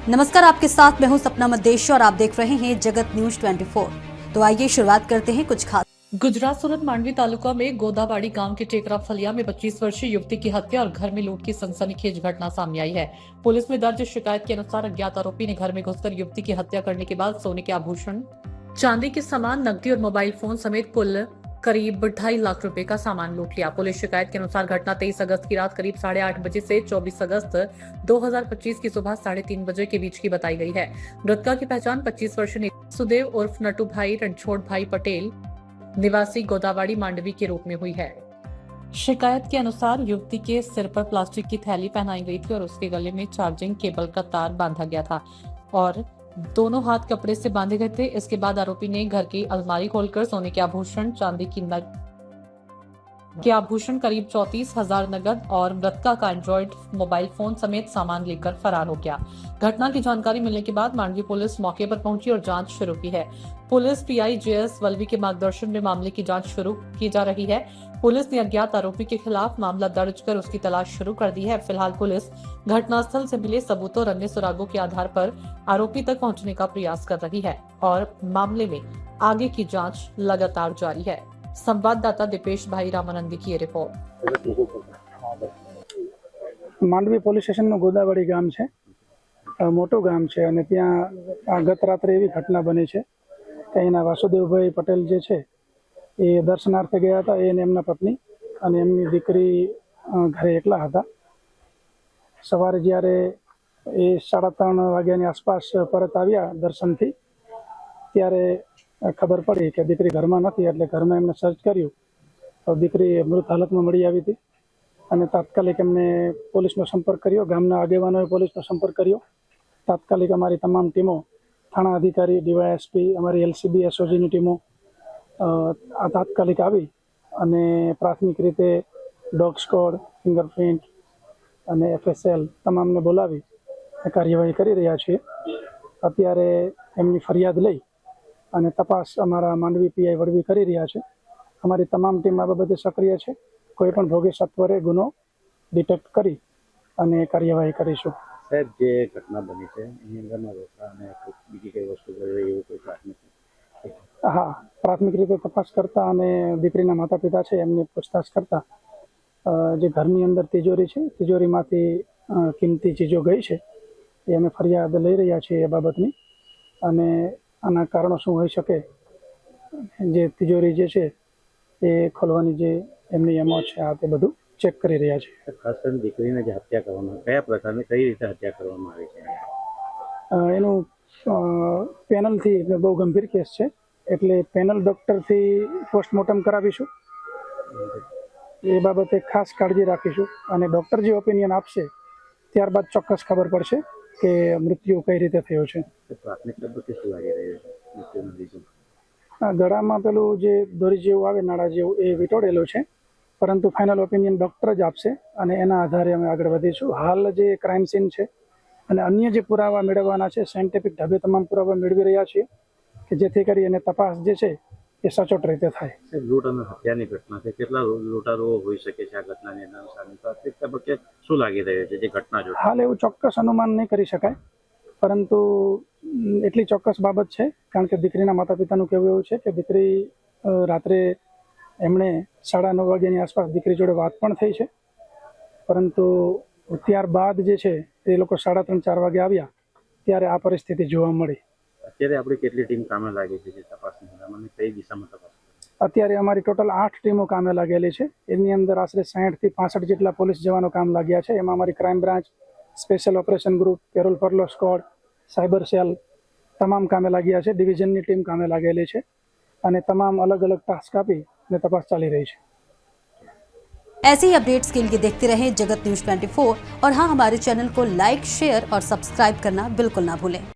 नमस्कार, आपके साथ मैं हूं सपना मदेशी और आप देख रहे हैं जगत न्यूज 24। तो आइए शुरुआत करते हैं कुछ खास। गुजरात सूरत मांडवी तालुका में गोदावाड़ी गांव के टेकरा फलिया में 25 वर्षीय युवती की हत्या और घर में लूट की सनसनीखेज घटना सामने आई है। पुलिस में दर्ज शिकायत के अनुसार अज्ञात आरोपी ने घर में घुसकर युवती की हत्या करने के बाद सोने के आभूषण, चांदी के सामान, नकदी और मोबाइल फोन समेत कुल करीब 2.5 लाख रुपए का सामान लूट लिया। पुलिस शिकायत के अनुसार घटना 23 अगस्त की रात करीब 8:30 बजे से 24 अगस्त 2025 की सुबह 3:30 बजे के बीच की बताई गई है। मृतका की पहचान 25 वर्षीय सुदेव उर्फ नटू भाई रणछोड़ भाई पटेल निवासी गोदावाड़ी मांडवी के रूप में हुई है। शिकायत के अनुसार युवती के सिर पर प्लास्टिक की थैली पहनाई गई थी और उसके गले में चार्जिंग केबल का तार बांधा गया था और दोनों हाथ कपड़े से बांधे गए थे। इसके बाद आरोपी ने घर की अलमारी खोलकर सोने के आभूषण, चांदी के आभूषण करीब 34,000 नगद और मृतका का एंड्रॉइड मोबाइल फोन समेत सामान लेकर फरार हो गया। घटना की जानकारी मिलने के बाद मांडवी पुलिस मौके पर पहुंची और जांच शुरू की है। पुलिस पीआई जेएस वल्वी के मार्गदर्शन में मामले की जांच शुरू की जा रही है। पुलिस ने अज्ञात आरोपी के खिलाफ मामला दर्ज कर उसकी तलाश शुरू कर दी है। फिलहाल पुलिस घटनास्थल से मिले सबूतों और अन्य सुरागों के आधार पर आरोपी तक पहुंचने का प्रयास कर रही है और मामले में आगे की जांच लगातार जारी है। संवाददाता दीपेश भाई रामानंदी की रिपोर्ट। માંડવી પોલીસ સ્ટેશનનું ગોદાવાડી ગામ છે, મોટું ગામ છે અને ત્યાં ગત રાત્રે એવી ઘટના બની છે કે અહીંના વાસુદેવભાઈ પટેલ જે છે એ દર્શનાર્થે ગયા હતા, એ અને એમના પત્ની અને એમની દીકરી ઘરે એકલા હતા। સવારે જ્યારે એ 3:30 વાગ્યાની આસપાસ પરત આવ્યા દર્શનથી ત્યારે ખબર પડી કે દીકરી ઘરમાં નથી, એટલે ઘરમાં એમને સર્ચ કર્યું તો દીકરી મૃત હાલતમાં મળી આવી હતી અને તાત્કાલિક એમને પોલીસનો સંપર્ક કર્યો। ગામના આગેવાનોએ પોલીસનો સંપર્ક કર્યો। તાત્કાલિક અમારી તમામ ટીમો, થાણા અધિકારી, ડીવાયએસપી, અમારી એલસીબી એસઓજીની ટીમો આ તાત્કાલિક આવી અને પ્રાથમિક રીતે ડોગ સ્કોડ, ફિંગરપ્રિન્ટ અને એફએસએલ તમામને બોલાવી કાર્યવાહી કરી રહ્યા છીએ। અત્યારે એમની ફરિયાદ લઈ અને તપાસ અમારા માંડવી પીઆઈ વડવી કરી રહ્યા છે। અમારી તમામ ટીમ આ બાબતે સક્રિય છે। કોઈ પણ ભોગે સત્વરે ગુનો ડિટેક્ટ કરી અને કાર્યવાહી કરીશું। સાહેબ, જે ઘટના બની છે એની અંદરના રોકડા અને બીજી કઈ વસ્તુ એવું કોઈ પ્રાથમિક? હા, પ્રાથમિક રીતે તપાસ કરતા અને દીકરીના માતા પિતા છે એમની પૂછતાછ કરતા જે ઘરની અંદર તિજોરી છે, તિજોરીમાંથી કિંમતી ચીજો ગઈ છે એ અમે ફરિયાદ લઈ રહ્યા છીએ એ બાબતની અને આના કારણો શું હોઈ શકે, જે તિજોરી જે છે એ ખોલવાની જે એમની એમો છે આ તે બધું ચેક કરી રહ્યા છે। ખાસ કરીને દીકરીને જે હત્યા કરવામાં, કયા પ્રકારની કઈ રીતે હત્યા કરવામાં આવી છે? એનું પેનલથી બહુ ગંભીર કેસ છે એટલે પેનલ ડૉક્ટરથી પોસ્ટમોર્ટમ કરાવીશું। એ બાબતે ખાસ કાળજી રાખીશું અને ડૉક્ટર જે ઓપિનિયન આપશે ત્યારબાદ ચોક્કસ ખબર પડશે કે મૃત્યુ કઈ રીતે થયો છે। પ્રાથમિક તબક્કે શું લાગી રહ્યું છે મૃત્યુનું રીઝન? ગળામાં પેલું જે દોરી જેવું આવે, નાળા જેવું, એ વીંટોળેલું છે, પરંતુ ફાઇનલ ઓપિનિયન ડૉક્ટર જ આપશે અને એના આધારે અમે આગળ વધીશું। હાલ જે ક્રાઇમ સીન છે અને અન્ય જે પુરાવા મેળવવાના છે, સાયન્ટિફિક ઢબે તમામ પુરાવા મેળવી રહ્યા છીએ કે જેથી કરી અને તપાસ જે છે એ સચોટ રીતે થાય। લૂંટ અને હત્યાની ઘટના છે, કેટલા લૂંટારો હોઈ શકે છે આ ઘટનાની અંદર? પ્રાથમિક તબક્કે શું લાગી રહ્યું છે જે ઘટના જોડે? હાલ એવું ચોક્કસ અનુમાન નહીં કરી શકાય, પરંતુ એટલી ચોક્કસ બાબત છે કારણ કે દીકરીના માતા પિતાનું કહેવું એવું છે કે દીકરી રાત્રે એમણે 9:30 વાગ્યાની આસપાસ દીકરી જોડે વાત પણ થઈ છે, પરંતુ ત્યારબાદ જે છે એ લોકો 3:30-4 વાગે આવ્યા ત્યારે આ પરિસ્થિતિ જોવા મળી। અત્યારે આપણી કેટલી ટીમ કામે લાગી છે જે તપાસની અંદર અને કઈ દિશામાં તપાસ? અત્યારે અમારી ટોટલ 8 ટીમો કામે લાગેલી છે। એની અંદર આશરે 60 થી 65 જેટલા પોલીસ જવાનો કામ લાગ્યા છે। એમાં અમારી crime branch, special operation group, parole furlough squad, cyber cell તમામ કામે લાગ્યા છે। ડિવિઝનની ટીમ કામે લાગેલી છે અને તમામ अलग अलग टास्क આપી અને તપાસ ચાલી રહી છે। ऐसे ही अपडेट्स के लिए देखते रहें जगत न्यूज 24 और हाँ, हमारे चैनल को लाइक, शेयर और सब्सक्राइब करना बिल्कुल ना भूलें।